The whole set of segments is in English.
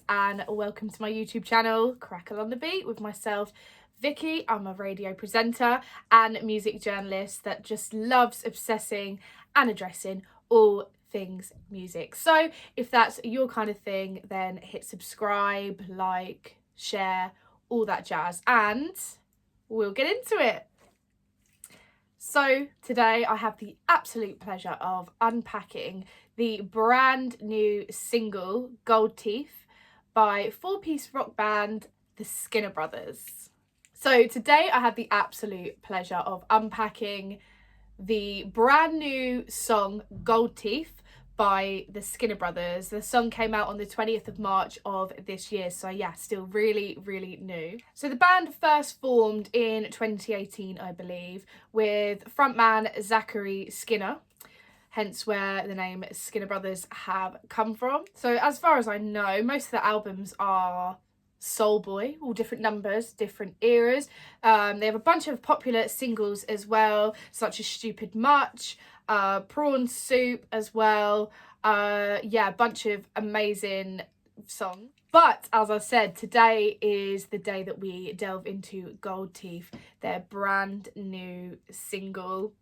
and welcome to my YouTube channel, Crackle on the Beat, with myself, Vicky. I'm a radio presenter and music journalist that just loves obsessing and addressing all things music. So if that's your kind of thing, then hit subscribe, like, share, all that jazz, and we'll get into it. So today I have the absolute pleasure of unpacking the brand new single Gold Teef by four-piece rock band the Skinner Brothers. So today I have the absolute pleasure of unpacking the brand new song Gold Teef by the Skinner Brothers. The song came out on the 20th of March of this year, so yeah, still really new. So the band first formed in 2018, I believe, with frontman Zachary Skinner, hence where the name Skinner Brothers have come from. So as far as I know, most of the albums are soul boy, all different numbers, different eras. They have a bunch of popular singles as well, such as Stupid Much, Prawn Soup as well. Yeah, a bunch of amazing songs. But as I said, today is the day that we delve into Gold Teef, their brand new single.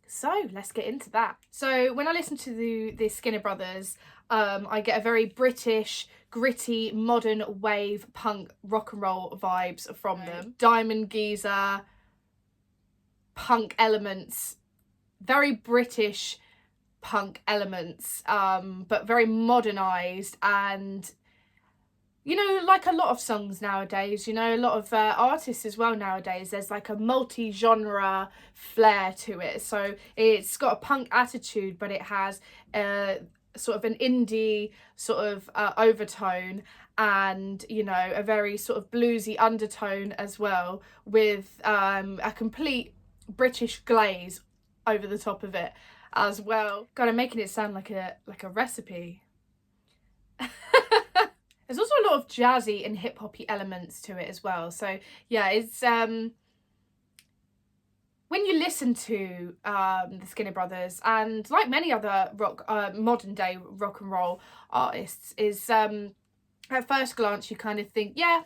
So let's get into that. So when I listen to the Skinner Brothers, I get a very British, gritty, modern wave punk rock and roll vibes from them. Diamond geezer, punk elements, very British punk elements, but very modernised, and you know, like a lot of songs nowadays, you know, a lot of artists as well nowadays, there's like a multi-genre flair to it. So it's got a punk attitude, but it has sort of an indie sort of overtone, and, you know, a very sort of bluesy undertone as well, with a complete British glaze over the top of it as well. God, I'm making it sound like a recipe. There's also a lot of jazzy and hip-hoppy elements to it as well. So yeah, it's when you listen to the Skinner Brothers, and like many other rock, modern day rock and roll artists, is at first glance you kind of think, yeah,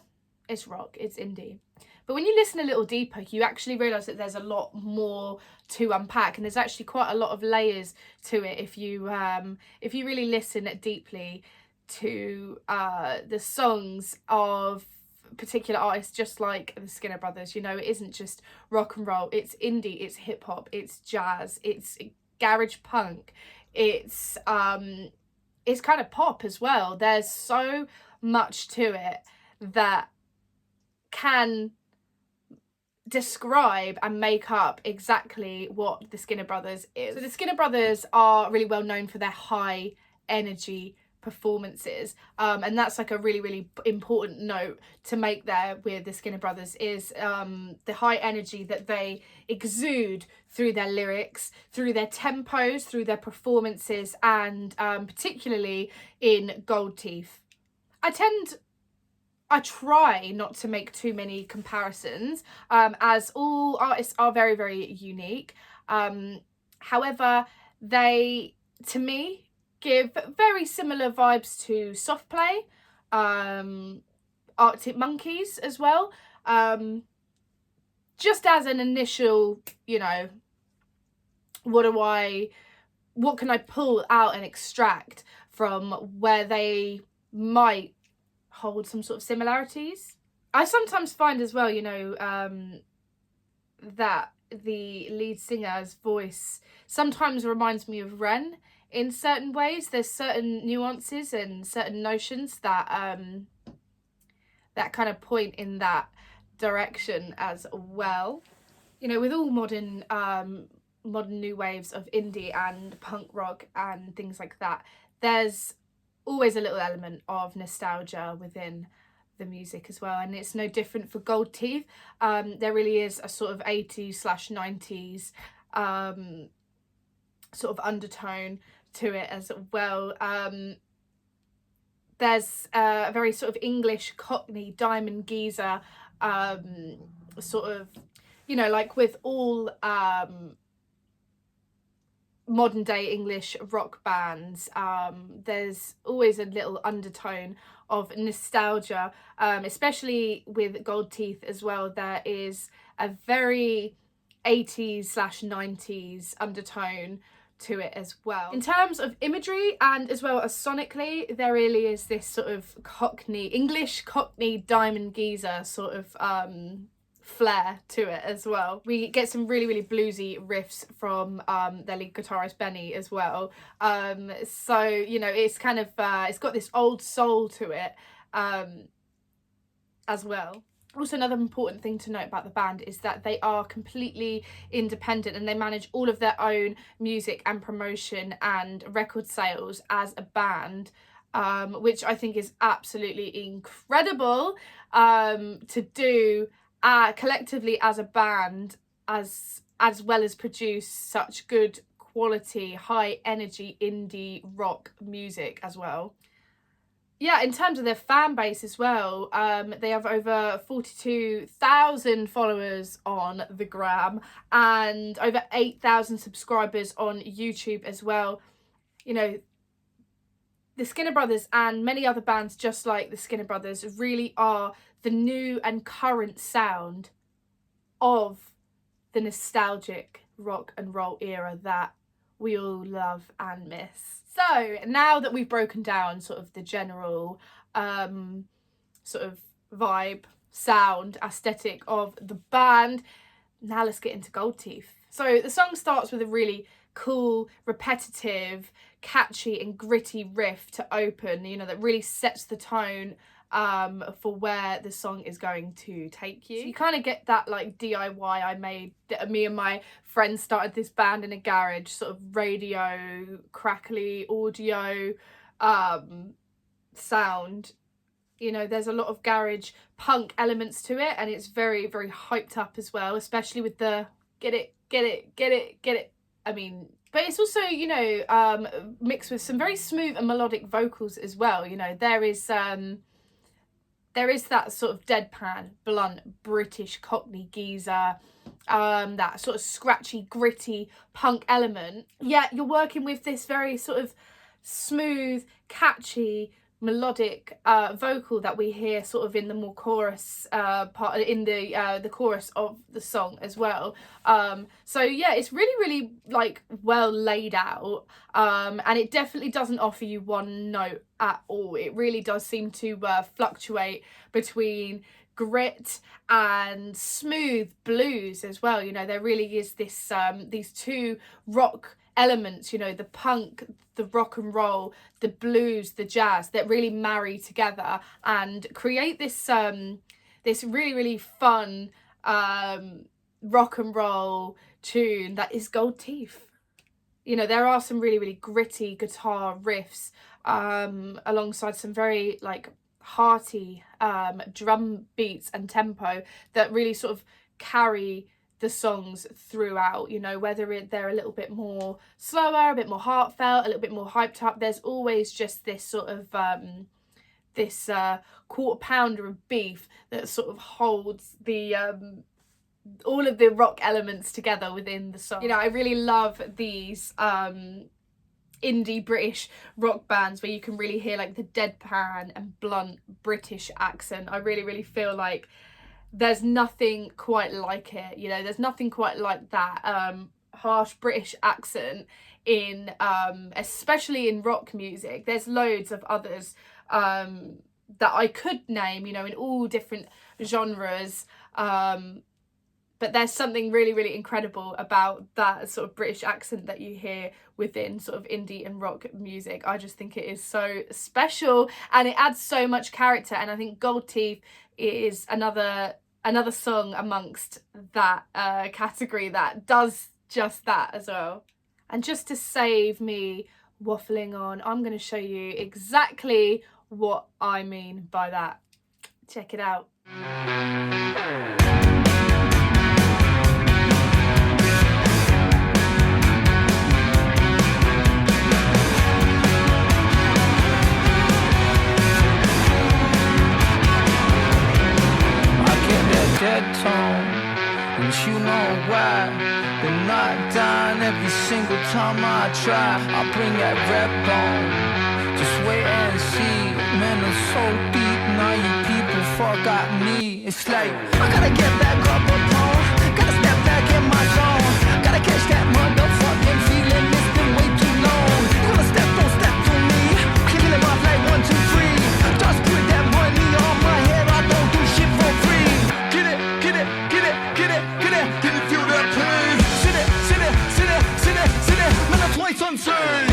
it's rock, it's indie. But when you listen a little deeper, you actually realise that there's a lot more to unpack, and there's actually quite a lot of layers to it if you really listen deeply to the songs of particular artists, just like the Skinner Brothers. You know, it isn't just rock and roll, it's indie, it's hip hop, it's jazz, it's garage punk, it's kind of pop as well. There's so much to it that can describe and make up exactly what the Skinner Brothers is. So the Skinner Brothers are really well known for their high energy performances, and that's like a really important note to make there with the Skinner Brothers, is the high energy that they exude through their lyrics, through their tempos, through their performances, and particularly in Gold Teef. I try not to make too many comparisons, as all artists are very unique. However, they, to me, give very similar vibes to Soft Play, Arctic Monkeys as well. Just as an initial, you know, what can I pull out and extract from where they might hold some sort of similarities. I sometimes find as well, you know, that the lead singer's voice sometimes reminds me of Ren in certain ways. There's certain nuances and certain notions that that kind of point in that direction as well. You know, with all modern new waves of indie and punk rock and things like that, there's always a little element of nostalgia within the music as well, and it's no different for Gold Teef. There really is a sort of 80s/90s sort of undertone to it as well. There's a very sort of English Cockney diamond geezer sort of, you know, like with all modern day English rock bands, there's always a little undertone of nostalgia, especially with Gold Teeth as well. There is a very 80s/90s undertone to it as well. In terms of imagery and as well as sonically, there really is this sort of English Cockney Diamond Geezer sort of flair to it as well. We get some really bluesy riffs from their lead guitarist Benny as well. So, you know, it's kind of it's got this old soul to it as well. Also, another important thing to note about the band is that they are completely independent and they manage all of their own music and promotion and record sales as a band, which I think is absolutely incredible to do collectively as a band, as well as produce such good quality, high energy indie rock music as well. Yeah, in terms of their fan base as well, they have over 42,000 followers on the gram and over 8,000 subscribers on YouTube as well. You know, the Skinner Brothers and many other bands just like the Skinner Brothers really are the new and current sound of the nostalgic rock and roll era that we all love and miss. So now that we've broken down sort of the general sort of vibe, sound, aesthetic of the band, now let's get into Gold Teef. So the song starts with a really cool, repetitive, catchy and gritty riff to open, you know, that really sets the tone for where the song is going to take you. So you kind of get that like DIY I made, me and my friends started this band in a garage, sort of radio, crackly audio sound. You know, there's a lot of garage punk elements to it and it's very hyped up as well, especially with the get it. I mean, but it's also, you know, mixed with some very smooth and melodic vocals as well. You know, there is that sort of deadpan, blunt, British Cockney geezer, that sort of scratchy, gritty punk element. Yet you're working with this very sort of smooth, catchy, melodic vocal that we hear sort of in the more chorus part, in the chorus of the song as well. So yeah, it's really like well laid out, and it definitely doesn't offer you one note at all. It really does seem to fluctuate between grit and smooth blues as well. You know, there really is this these two rock elements, you know, the punk, the rock and roll, the blues, the jazz, that really marry together and create this this really fun rock and roll tune that is Gold Teef. You know, there are some really gritty guitar riffs alongside some very like hearty drum beats and tempo that really sort of carry the songs throughout. You know, whether they're a little bit more slower, a bit more heartfelt, a little bit more hyped up, there's always just this sort of this quarter pounder of beef that sort of holds the all of the rock elements together within the song. You know, I really love these indie British rock bands where you can really hear like the deadpan and blunt British accent. I really feel like there's nothing quite like it. You know, there's nothing quite like that harsh British accent in especially in rock music. There's loads of others that I could name, you know, in all different genres, but there's something really incredible about that sort of British accent that you hear within sort of indie and rock music. I just think it is so special and it adds so much character, and I think Gold Teef is another song amongst that category that does just that as well. And just to save me waffling on, I'm going to show you exactly what I mean by that. Check it out. Dead tone, and you know why they're not done every single time I try, I bring that rep on. Just wait and see, man, it's so deep. Now you people forgot me. It's like, I gotta get back up upon, gotta step back in my zone, gotta catch that motherfucking feeling. It's been way too long. You wanna step, don't step to me. Kicking it off like 1, 2, 3. Just put that money on my head. I don't do shit for free. Get it, get it, get it, get it, get it. Can you feel that pain? Sit it, sit it, sit it, sit it, sit it. Man, that's twice insane.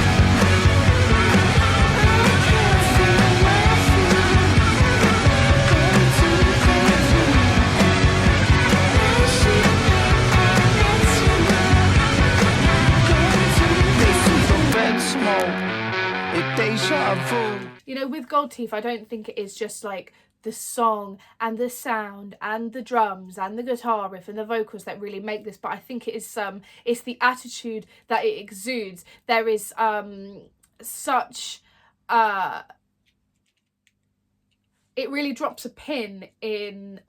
You know, with Gold Teef, I don't think it is just like the song and the sound and the drums and the guitar riff and the vocals that really make this, but I think it is it's the attitude that it exudes. There is such it really drops a pin in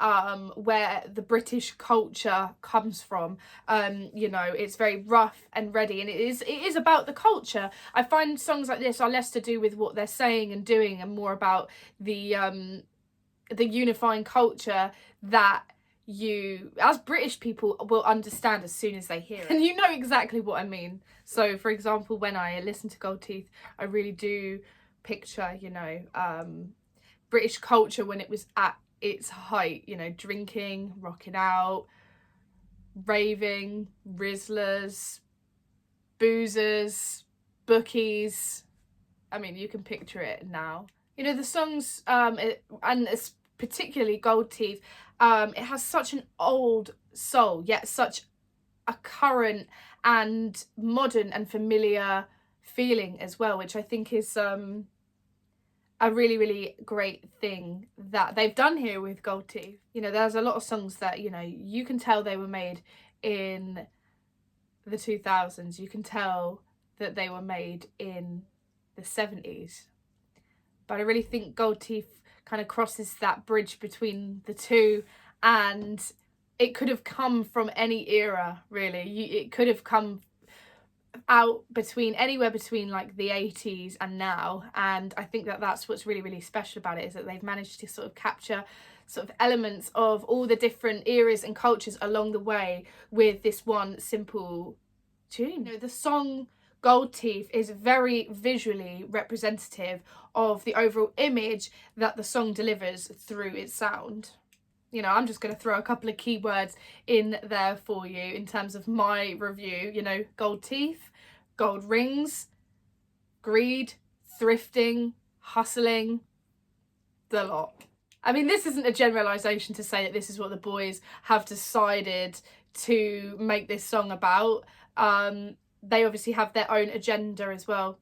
where the British culture comes from. You know, it's very rough and ready, and it is about the culture. I find songs like this are less to do with what they're saying and doing, and more about the unifying culture that you, as British people, will understand as soon as they hear it. And you know exactly what I mean. So, for example, when I listen to Gold Teef, I really do picture, you know, British culture when it was at its height, you know, drinking, rocking out, raving, rizzlers, boozers, bookies. I mean, you can picture it now. You know, the songs, and it's particularly Gold Teef, it has such an old soul, yet such a current and modern and familiar feeling as well, which I think is a really, really great thing that they've done here with Gold Teef. You know, there's a lot of songs that, you know, you can tell they were made in the 2000s. You can tell that they were made in the 70s. But I really think Gold Teef kind of crosses that bridge between the two, and it could have come from any era, really. It could have come out anywhere between like the 80s and now, and I think that that's what's really, really special about it, is that they've managed to sort of capture sort of elements of all the different eras and cultures along the way with this one simple tune. You know, the song Gold Teef is very visually representative of the overall image that the song delivers through its sound. You know, I'm just going to throw a couple of keywords in there for you in terms of my review. You know, gold teeth, gold rings, greed, thrifting, hustling, the lot. I mean, this isn't a generalisation to say that this is what the boys have decided to make this song about. They obviously have their own agenda as well.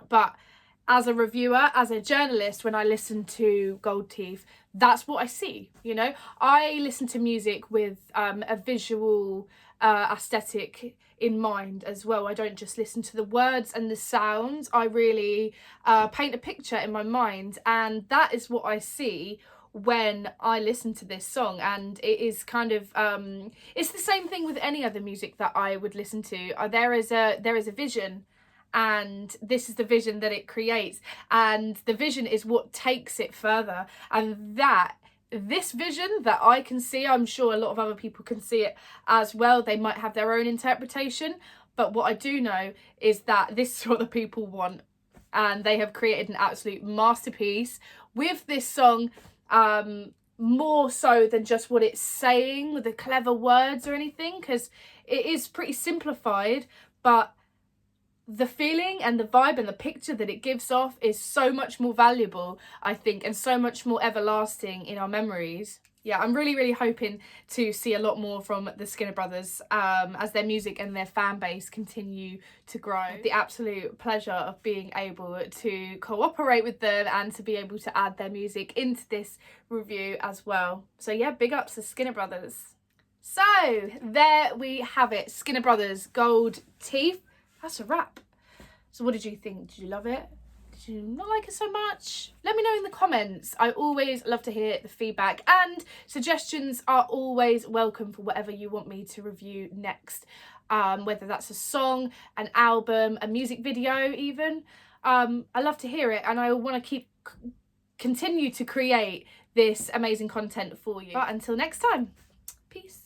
But as a reviewer, as a journalist, when I listen to Gold Teef, that's what I see. You know, I listen to music with a visual aesthetic in mind as well. I don't just listen to the words and the sounds. I really paint a picture in my mind, and that is what I see when I listen to this song. And it is kind of it's the same thing with any other music that I would listen to. There is a vision, and this is the vision that it creates, and the vision is what takes it further. And this vision that I can see, I'm sure a lot of other people can see it as well. They might have their own interpretation, but what I do know is that this is what the people want, and they have created an absolute masterpiece with this song, more so than just what it's saying with the clever words or anything, because it is pretty simplified, but the feeling and the vibe and the picture that it gives off is so much more valuable, I think, and so much more everlasting in our memories. Yeah, I'm really, really hoping to see a lot more from the Skinner Brothers as their music and their fan base continue to grow. The absolute pleasure of being able to cooperate with them and to be able to add their music into this review as well. So yeah, big ups to Skinner Brothers. So there we have it, Skinner Brothers, Gold Teef. That's a wrap. So what did you think? Did you love it? Did you not like it so much? Let me know in the comments. I always love to hear the feedback, and suggestions are always welcome for whatever you want me to review next. whether that's a song, an album, a music video even. I love to hear it, and I want to continue to create this amazing content for you. But until next time, peace.